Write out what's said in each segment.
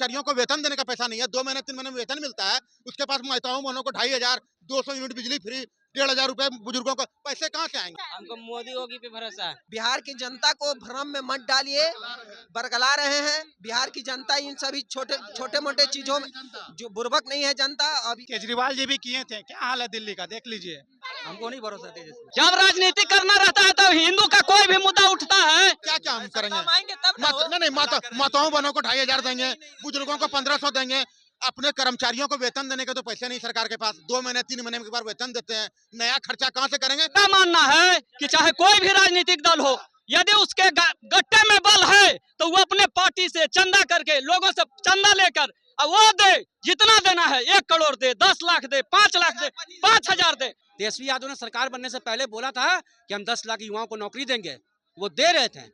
कर्मचारियों को वेतन देने का पैसा नहीं है, 2 महीने 3 महीने में वेतन मिलता है, उसके पास माताओं बहनों को 2500, 200 यूनिट बिजली फ्री, 1500 रुपए बुजुर्गों को, पैसे कहाँ से आएंगे? हमको मोदी योगी पे भरोसा है। बिहार की जनता को भ्रम में मत डालिए, बरगला रहे हैं। बिहार की जनता इन सभी छोटे मोटे चीजों में जो बुर्बक नहीं है जनता। अभी केजरीवाल जी भी किए थे, क्या हाल है दिल्ली का देख लीजिए। हमको नहीं भरोसा तेजस्वी। जब राजनीति करना रहता है तो हिंदू का कोई भी मुद्दा उठता है। क्या क्या हम करेंगे? आएंगे तब ना हो। नहीं, माताओं बहनों को 2500 देंगे, बुजुर्गों को 1500 देंगे, अपने कर्मचारियों को वेतन देने के तो पैसे नहीं सरकार के पास, 2 महीने 3 महीने में एक बार वेतन देते हैं, नया खर्चा कहाँ से करेंगे? मेरा मानना है कि चाहे कोई भी राजनीतिक दल हो, यदि उसके गट्टे में बल है तो वो अपने पार्टी से चंदा करके, लोगों से चंदा लेकर वो दे, जितना देना है, 1 करोड़ दे, 10 लाख दे, 5 लाख दे, 5000 दे। तेजस्वी यादव ने सरकार बनने से पहले बोला था कि हम 10 लाख युवाओं को नौकरी देंगे। वो दे रहे थे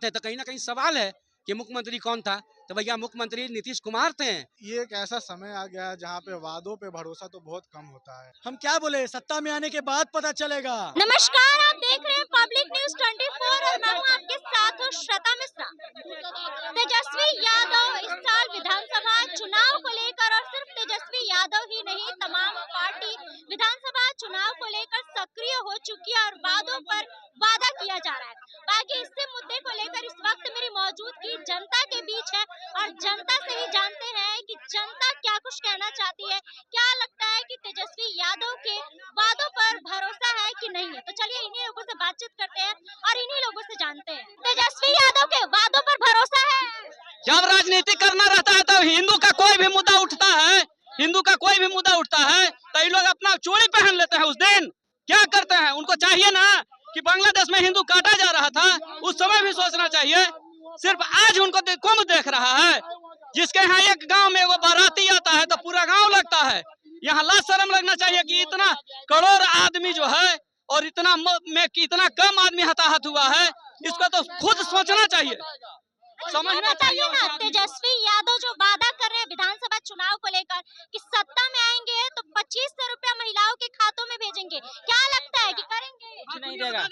तो कहीं ना कहीं सवाल है कि मुख्यमंत्री कौन था? तो भैया मुख्यमंत्री नीतीश कुमार थे। ये एक ऐसा समय आ गया है जहाँ पे वादों पे भरोसा तो बहुत कम होता है। हम क्या बोले, सत्ता में आने के बाद पता चलेगा। नमस्कार, आप देख रहे हैं पब्लिक न्यूज 24 और मैं हूं आपके साथ हूं श्वेता मिश्रा। तेजस्वी यादव इस साल विधानसभा चुनाव को लेकर, और सिर्फ तेजस्वी यादव ही नहीं, तमाम पार्टी विधानसभा चुनाव को लेकर सक्रिय हो चुकी है और वादों पर वादा किया जा रहा है। बाकी इसी मुद्दे को लेकर इस वक्त मेरी मौजूदगी जनता के बीच है और जनता से ही जानते हैं कि जनता क्या कुछ कहना चाहती है। क्या लगता है कि तेजस्वी यादव के वादों पर भरोसा है कि नहीं है? तो चलिए इन्हीं लोगों से बातचीत करते हैं और इन्हीं लोगों से जानते हैं, तेजस्वी यादव के वादों पर भरोसा है? जब राजनीति करना रहता है तो हिंदू का कोई भी मुद्दा उठता है, तो ये लोग अपना चोरी पहन लेते हैं। उस दिन क्या करते हैं? उनको चाहिए ना कि बांग्लादेश में हिंदू काटा जा रहा था, उस समय भी सोचना चाहिए। सिर्फ आज उनको कौन देख रहा है? जिसके यहाँ एक गांव में वो बाराती आता है तो पूरा गांव लगता है। यहाँ लाज शर्म लगना चाहिए कि इतना करोड़ आदमी जो है और इतना कम आदमी हताहत हुआ है। इसको तो खुद सोचना चाहिए, समझना चाहिए ना। तेजस्वी यादव जो वादा कर रहे हैं विधानसभा चुनाव को लेकर कि सत्ता में आएंगे तो 2500 रुपया महिलाओं के खातों में भेजेंगे, क्या लगता है कि करेंगे? कुछ नहीं देगा।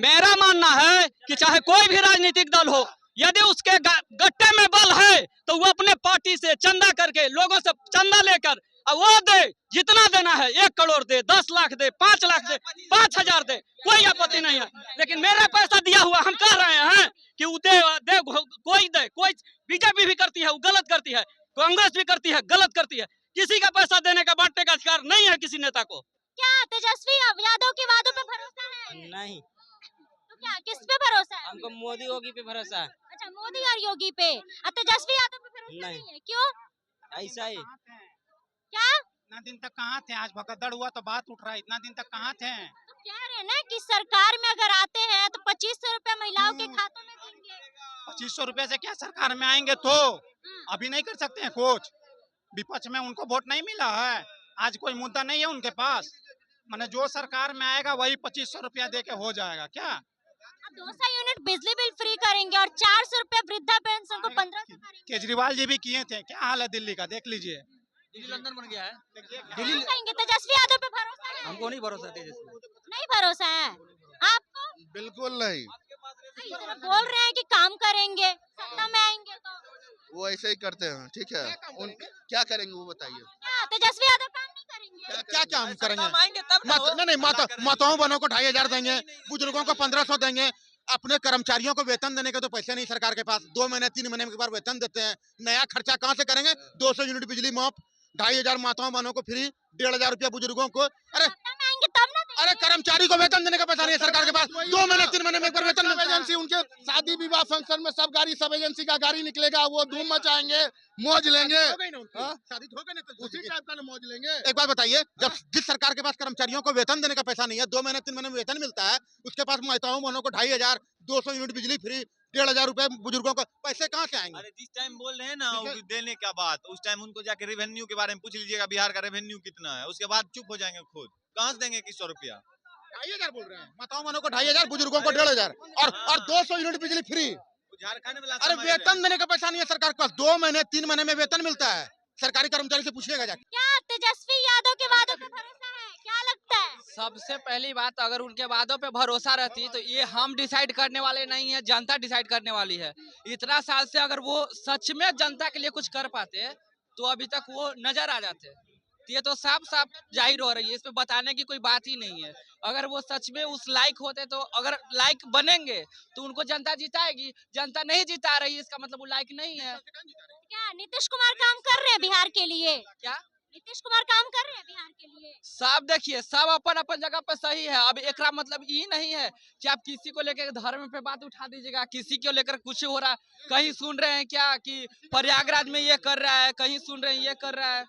मेरा मानना है कि चाहे कोई भी राजनीतिक दल हो, यदि उसके गट्टे में बल है तो वो अपने पार्टी से चंदा करके, लोगों से चंदा लेकर वो दे, जितना देना है, 1 करोड़ दे, 10 लाख दे, 5 लाख दे, 5000 दे, कोई आपत्ति नहीं है। लेकिन मेरा पैसा दिया हुआ, हम कह रहे हैं कि कोई बीजेपी भी करती है, वो गलत करती है, कांग्रेस भी करती है, गलत करती है। किसी का पैसा देने का, बांटने का अधिकार नहीं है किसी नेता को। क्या तेजस्वी यादव के वादों पे भरोसा है? नहीं, तो क्या, किस पे भरोसा है? हमको मोदी योगी पे भरोसा है। अच्छा, मोदी और योगी पे, और तेजस्वी यादव पे भरोसा नहीं है, क्यों? ऐसा ही। क्या इतना दिन तक कहाँ थे? आज भगदड़ हुआ तो बात उठ रहा है, इतना दिन तक कहाँ थे? तो कह रहे हैं ना कि सरकार में अगर आते हैं तो 2500 रुपया महिलाओं के खातों में देंगे। 2500 रुपए से क्या सरकार में आएंगे? तो अभी नहीं कर सकते हैं कुछ? विपक्ष में उनको वोट नहीं मिला है, आज कोई मुद्दा नहीं है उनके पास। माने जो सरकार में आएगा वही 2500 रुपया दे के हो जाएगा क्या? अब 200 यूनिट बिजली बिल फ्री करेंगे और 400 रुपया वृद्धा पेंशन को 1500 करेंगे। केजरीवाल जी भी किए थे, क्या हाल है दिल्ली का देख लीजिए। दिल्ली लंदन बन गया है। दिल्ली कहेंगे तेजस्वी यादव पे भरोसा है? हमको नहीं भरोसा तेजस्वी। नहीं भरोसा है आपको? बिल्कुल नहीं। इतना बोल रहे हैं कि काम करेंगे, सत्ता में आएंगे तो वो ऐसे ही करते हैं, ठीक है। क्या करेंगे वो बताइए। क्या तेजस्वी यादव काम नहीं करेंगे? क्या हम करेंगे? आएंगे तब ना हो। नहीं, माताओं बहनों को 2500 देंगे, बुजुर्गों को 1500 देंगे, अपने कर्मचारियों को वेतन देने के तो पैसे नहीं सरकार के पास, 2 महीने 3 महीने में एक बार वेतन देते हैं, नया खर्चा कहाँ से करेंगे? 200 यूनिट बिजली मुफ्त, 2500 माताओं बहनों को फ्री, 1500 रुपया बुजुर्गों को। अरे सत्ता में आएंगे तब ना देंगे। कर्मचारी को वेतन देने का पैसा नहीं है सरकार के पास, 2 महीने 3 महीने में एक बार वेतन मिलता है। एजेंसी, उनके शादी विवाह फंक्शन में सब एजेंसी का गाड़ी निकलेगा, वो धूम मचाएंगे, मौज लेंगे। शादी हो गई ना तो उसी टाइप का मौज लेंगे। एक बात बताइए, जब जिस सरकार के पास कर्मचारियों को वेतन देने का पैसा नहीं है, 2 महीने 3 महीने में वेतन मिलता है, उसके पास माताओं बहनों को 2500, 200 यूनिट बिजली फ्री, 1500 रुपए बुजुर्गों को, पैसे कहाँ से आएंगे? अरे जिस टाइम बोल रहे हैं ना देने का बात, उस टाइम उनको जाके रेवेन्यू के बारे में पूछ लीजिएगा, बिहार का रेवेन्यू कितना है, उसके बाद चुप हो जाएंगे खुद। कहाँ से देंगे 2100 रुपया? 2500 बोल रहे हैं, माताओं बहनों को 2500, बुजुर्गों को 1500 और 200 यूनिट बिजली फ्री। झारखंड में अरे वेतन देने का पैसा नहीं है सरकार के पास, 2 महीने 3 महीने में वेतन मिलता है, सरकारी कर्मचारी से पूछिएगा जाके। क्या तेजस्वी यादव के वादों पे भरोसा है? क्या लगता है? सबसे पहली बात, अगर उनके वादों पे भरोसा रहती तो ये हम डिसाइड करने वाले नहीं है, जनता डिसाइड करने वाली है। इतना साल से अगर वो सच में जनता के लिए कुछ कर पाते तो अभी तक वो नजर आ जाते। ये तो साफ साफ जाहिर हो रही है, इसमें बताने की कोई बात ही नहीं है। अगर वो सच में उस लायक होते तो अगर लायक बनेंगे तो उनको जनता जिताएगी। जनता नहीं जिता रही है, इसका मतलब वो लायक नहीं है। क्या नीतीश कुमार काम कर रहे हैं बिहार के लिए? क्या नीतीश कुमार काम कर रहे हैं बिहार के लिए? सब देखिए, सब अपन अपन जगह पे सही है। अब एकरा मतलब ये नहीं है कि आप किसी को लेकर धर्म पे बात उठा दीजिएगा, किसी को लेकर कुछ हो रहा है। कहीं सुन रहे हैं क्या कि प्रयागराज में ये कर रहा है, कहीं सुन रहे हैं ये कर रहा है।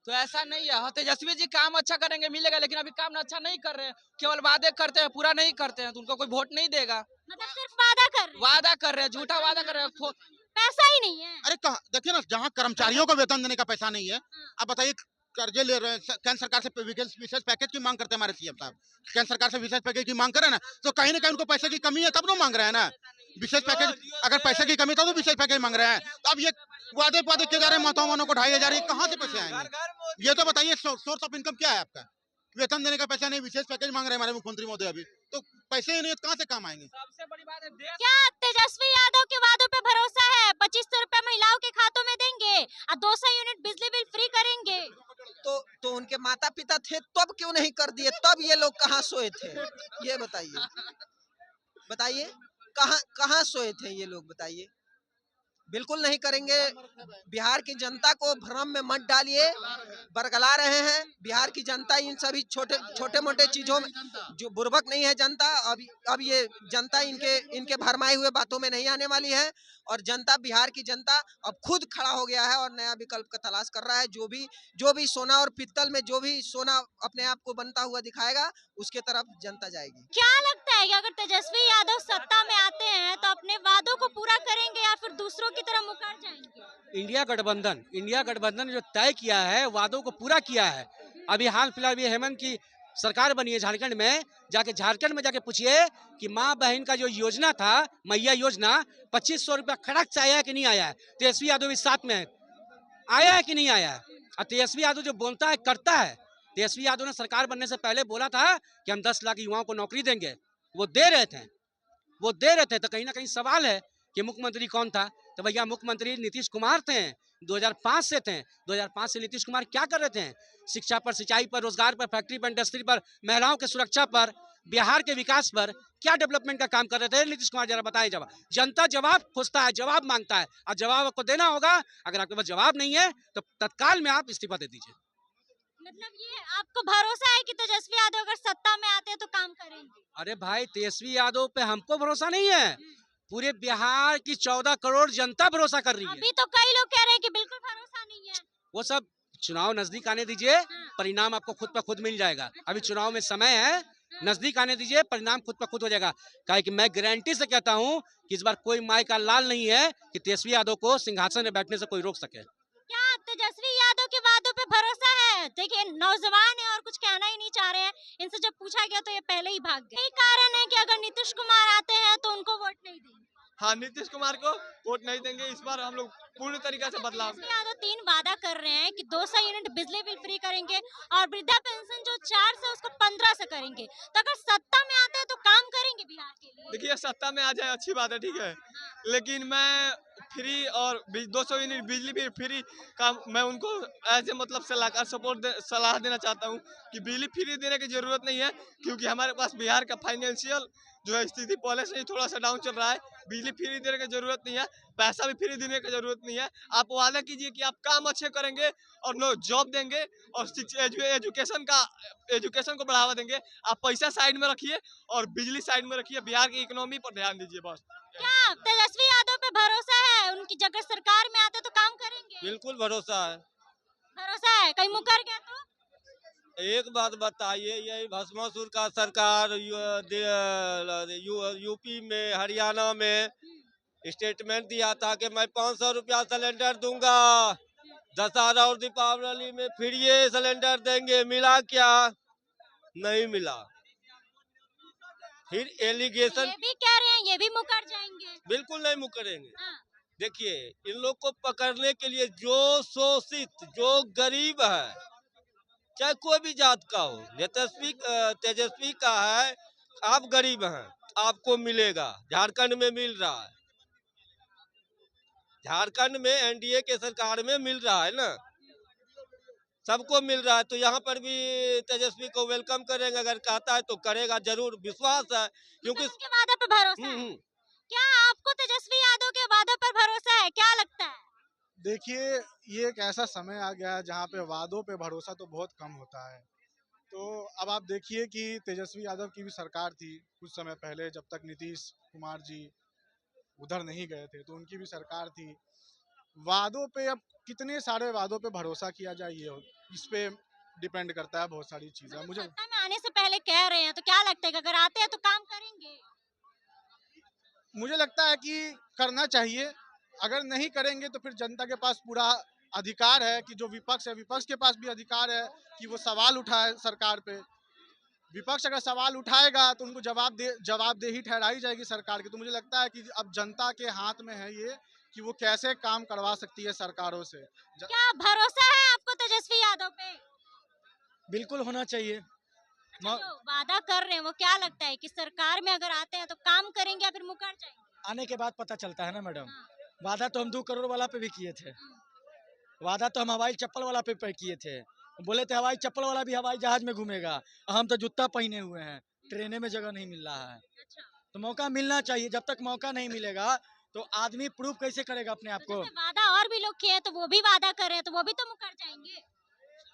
तो ऐसा नहीं है। हाँ, तेजस्वी जी काम अच्छा करेंगे मिलेगा, लेकिन अभी काम अच्छा नहीं कर रहे हैं, केवल वादे करते हैं, पूरा नहीं करते हैं, तो उनको कोई वोट नहीं देगा। मतलब सिर्फ वादा कर रहे हैं, वादा कर रहे हैं, झूठा वादा कर रहे हैं। पैसा ही नहीं है। अरे कहा देखिए ना, जहाँ कर्मचारियों को वेतन देने का पैसा नहीं है, आप बताइए कर्जे ले रहे हैं, केंद्र सरकार से विशेष पैकेज की मांग करते हैं हमारे सीएम साहब। केंद्र सरकार से विशेष पैकेज की मांग करें ना, तो कहीं ना कहीं उनको पैसे की कमी है, तब तो मांग रहे हैं ना विशेष पैकेज। अगर पैसे की कमी तो विशेष पैकेज मांग रहे हैं। तो अब ये वादे किए जा रहे हैं, माताओं को 2500, ये कहाँ से पैसे आएंगे? ये तो बताइए, सोर्स ऑफ इनकम क्या है आपका? वेतन देने का पैसा नहीं, विशेष पैकेज मांग रहे हैं हमारे मुख्यमंत्री महोदय। अभी तो पैसे ही नहीं है, तो कहाँ से काम आएंगे? सबसे बड़ी बात है क्या तेजस्वी यादव के वादों पे भरोसा है? 2500 रुपए महिलाओं के खातों में देंगे और 200 यूनिट बिजली बिल फ्री करेंगे। तो उनके माता पिता थे तब क्यों नहीं कर दिए? तब ये लोग कहाँ सोए थे? ये बताइए, बताइए कहाँ सोए थे ये लोग, बताइए। बिल्कुल नहीं करेंगे। बिहार की जनता को भ्रम में मत डालिए, बरगला रहे हैं। बिहार की जनता इन सभी छोटे मोटे चीजों में जो बुर्बक नहीं है जनता। अब ये जनता इनके भरमाए हुए बातों में नहीं आने वाली है। और जनता, बिहार की जनता अब खुद खड़ा हो गया है और नया विकल्प का तलाश कर रहा है। जो भी सोना और पित्तल में जो भी सोना अपने आप को बनता हुआ दिखाएगा, उसके तरफ जनता जाएगी। क्या लगता है कि अगर तेजस्वी यादव सत्ता में आते हैं तो अपने वादों को पूरा करेंगे या फिर दूसरों की तरह मुकर जाएंगे? इंडिया गठबंधन ने जो तय किया है, वादों को पूरा किया है। अभी हाल फिलहाल भी हेमंत की सरकार बनी है झारखंड में, झारखंड में जाके पूछिए कि माँ बहन का जो योजना था, मैया योजना, 2500 रुपया खड़क से आया है कि नहीं आया है? तेजस्वी यादव इस साथ में आया है कि नहीं आया है? और तेजस्वी यादव जो बोलता है करता है। तेजस्वी यादव ने सरकार बनने से पहले बोला था कि हम 10 लाख युवाओं को नौकरी देंगे, वो दे रहे थे। तो कहीं ना कहीं सवाल है कि मुख्यमंत्री कौन था? तो भैया मुख्यमंत्री नीतीश कुमार थे, 2005 से थे। 2005 से नीतीश कुमार क्या कर रहे थे? शिक्षा पर, सिंचाई पर, रोजगार पर, फैक्ट्री पर, इंडस्ट्री पर, महिलाओं की सुरक्षा पर, बिहार के विकास पर क्या डेवलपमेंट का काम कर रहे थे नीतीश कुमार? जरा बताइए। जवाब जनता जवाब खोजता है, जवाब मांगता है, और जवाब आपको देना होगा। अगर आपके पास जवाब नहीं है तो तत्काल में आप इस्तीफा दे दीजिए। मतलब ये आपको भरोसा है कि तेजस्वी यादव अगर सत्ता में आते हैं तो काम करेंगे? अरे भाई, तेजस्वी यादव पे हमको भरोसा नहीं है, पूरे बिहार की 14 करोड़ जनता भरोसा कर रही है। अभी तो कई लोग कह रहे हैं कि बिल्कुल भरोसा नहीं है। वो सब चुनाव नजदीक आने दीजिए, परिणाम आपको खुद ब खुद मिल जाएगा। अभी चुनाव में समय है, नजदीक आने दीजिए, परिणाम खुद ब खुद हो जाएगा। काहे कि मैं गारंटी से कहता हूं कि इस बार कोई माई का लाल नहीं है कि तेजस्वी यादव को सिंहासन में बैठने से कोई रोक सके। क्या तेजस्वी यादव के वादों पे भरोसा है? देखिए, नौजवान है और कुछ कहना ही नहीं चाह रहे हैं। इनसे जब पूछा गया तो ये पहले ही भाग गए। यही कारण है कि अगर नीतीश कुमार आते हैं तो उनको वोट नहीं देंगे। हाँ, नीतीश कुमार को वोट नहीं देंगे। इस बार हम लोग पूर्ण तरीके से बदलाव। तेजस्वी यादव 3 वादा कर रहे हैं कि 200 यूनिट बिजली बिल फ्री करेंगे और वृद्धा पेंशन जो 4 से उसको 15 से करेंगे। तो अगर सत्ता में आते हैं तो काम करेंगे बिहार के लिए? देखिए, सत्ता में आ जाए अच्छी बात है, ठीक है, लेकिन मैं फ्री और 200 यूनिट बिजली भी फ्री का मैं उनको ऐसे मतलब सलाह देना चाहता हूँ कि बिजली फ्री देने की जरूरत नहीं है, क्योंकि हमारे पास बिहार का फाइनेंशियल जो है स्थिति पहले से ही थोड़ा सा डाउन चल रहा है। बिजली फ्री देने की जरूरत नहीं है, पैसा भी फ्री देने की जरूरत नहीं है। आप वादा कीजिए कि आप काम अच्छे करेंगे और जॉब देंगे और एजुकेशन को बढ़ावा देंगे। आप पैसा साइड में रखिए और बिजली साइड में रखिए, बिहार की इकोनॉमी पर ध्यान दीजिए बस। क्या तेजस्वी यादव पे भरोसा है? उनकी जगह सरकार में आते तो काम करेंगे? बिल्कुल भरोसा है। भरोसा है, कहीं मुकर गया तो? एक बात बताइए, यही भस्मासुर का सरकार यूपी में, हरियाणा में स्टेटमेंट दिया था कि मैं 500 रुपया सिलेंडर दूंगा, दशहरा और दीपावली में फ्री सिलेंडर देंगे, मिला क्या? नहीं मिला। फिर एलिगेशन ये भी कह रहे हैं ये भी मुकर जाएंगे। बिल्कुल नहीं मुकरेंगे। हाँ। देखिए, इन लोग को पकड़ने के लिए जो शोषित, जो गरीब है, चाहे कोई भी जात का हो, तेजस्वी का है, आप गरीब हैं, आपको मिलेगा, झारखंड में मिल रहा है, झारखंड में एनडीए के सरकार में मिल रहा है ना, सबको मिल रहा है। तो यहाँ पर भी तेजस्वी को वेलकम करेंगे, अगर कहता है तो करेगा जरूर, विश्वास है, क्योंकि उनके वादे पे भरोसा है। क्या आपको तेजस्वी यादव के वादों पर भरोसा है, क्या लगता है? देखिए, ये एक ऐसा समय आ गया है जहाँ पे वादों पे भरोसा तो बहुत कम होता है। तो अब आप देखिए कि तेजस्वी यादव की भी सरकार थी कुछ समय पहले, जब तक नीतीश कुमार जी उधर नहीं गए थे, तो उनकी भी सरकार थी। वादों पे अब कितने सारे वादों पे भरोसा किया जाए, ये इस पे डिपेंड करता है बहुत सारी चीजें। मुझे सत्ता में आने से पहले कह रहे हैं, तो क्या लगता है कि अगर आते हैं तो काम करेंगे? मुझे लगता है कि करना चाहिए। अगर नहीं करेंगे तो फिर जनता के पास पूरा अधिकार है कि जो विपक्ष है, विपक्ष के पास भी अधिकार है कि वो सवाल उठाए सरकार पे। विपक्ष अगर सवाल उठाएगा तो उनको जवाबदेही ठहराई जाएगी सरकार की। तो मुझे लगता है कि अब जनता के हाथ में है ये कि वो कैसे काम करवा सकती है सरकारों से। क्या भरोसा है आपको तेजस्वी यादव पे? बिल्कुल होना चाहिए। अच्छा, जो वादा कर रहे हैं वो क्या लगता है कि सरकार में अगर आते हैं तो काम करेंगे या फिर मुकर जाएंगे? आने के बाद पता चलता है ना मैडम। वादा तो हम 2 करोड़ वाला पे भी किए थे। वादा तो हम हवाई चप्पल वाला पे किए थे। बोले थे हवाई चप्पल वाला भी हवाई जहाज में घूमेगा, हम तो जूता पहने हुए हैं, ट्रेने में जगह नहीं मिल रहा है। तो मौका मिलना चाहिए, जब तक मौका नहीं मिलेगा तो आदमी प्रूव कैसे करेगा अपने आप को? वादा और भी लोग किए हैं तो वो भी वादा कर रहे हैं, तो वो भी तो मुकर जाएंगे।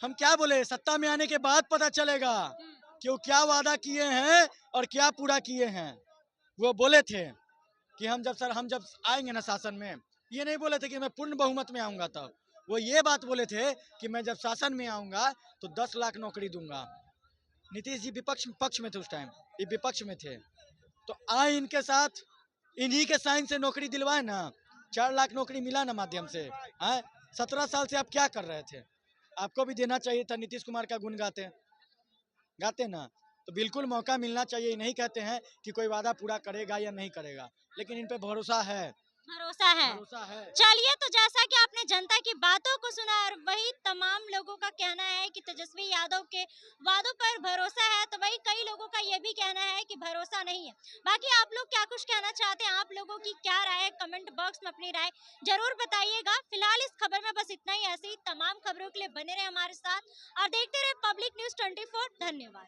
हम क्या बोले, सत्ता में आने के बाद पता चलेगा कि वो क्या वादा किए हैं और क्या पूरा किए हैं। वो बोले थे कि हम जब आएंगे ना शासन में, ये नहीं बोले थे कि मैं पूर्ण बहुमत में आऊंगा, तब वो ये बात बोले थे कि मैं जब शासन में आऊंगा तो 10 लाख नौकरी दूंगा। नीतीश जी पक्ष में थे उस टाइम, ये विपक्ष में थे, तो आए इनके साथ, इन्हीं के साइन से नौकरी दिलवाए ना, 4 लाख नौकरी मिला ना माध्यम से। 17 साल से आप क्या कर रहे थे? आपको भी देना चाहिए था। नीतीश कुमार का गुण गाते ना, तो बिल्कुल मौका मिलना चाहिए। ये नहीं कहते हैं कि कोई वादा पूरा करेगा या नहीं करेगा, लेकिन इन पे भरोसा है। भरोसा है। चलिए, तो जैसा कि आपने जनता की बातों को सुना और वही तमाम लोगों का कहना है कि तेजस्वी यादव के वादों पर भरोसा है, तो वही कई लोगों का ये भी कहना है कि भरोसा नहीं है। बाकी आप लोग क्या कुछ कहना चाहते हैं, आप लोगों की क्या राय है, कमेंट बॉक्स में अपनी राय जरूर बताइएगा। फिलहाल इस खबर में बस इतना ही। ऐसी ही तमाम खबरों के लिए बने रहे हमारे साथ और देखते रहे पब्लिक न्यूज़ 24। धन्यवाद।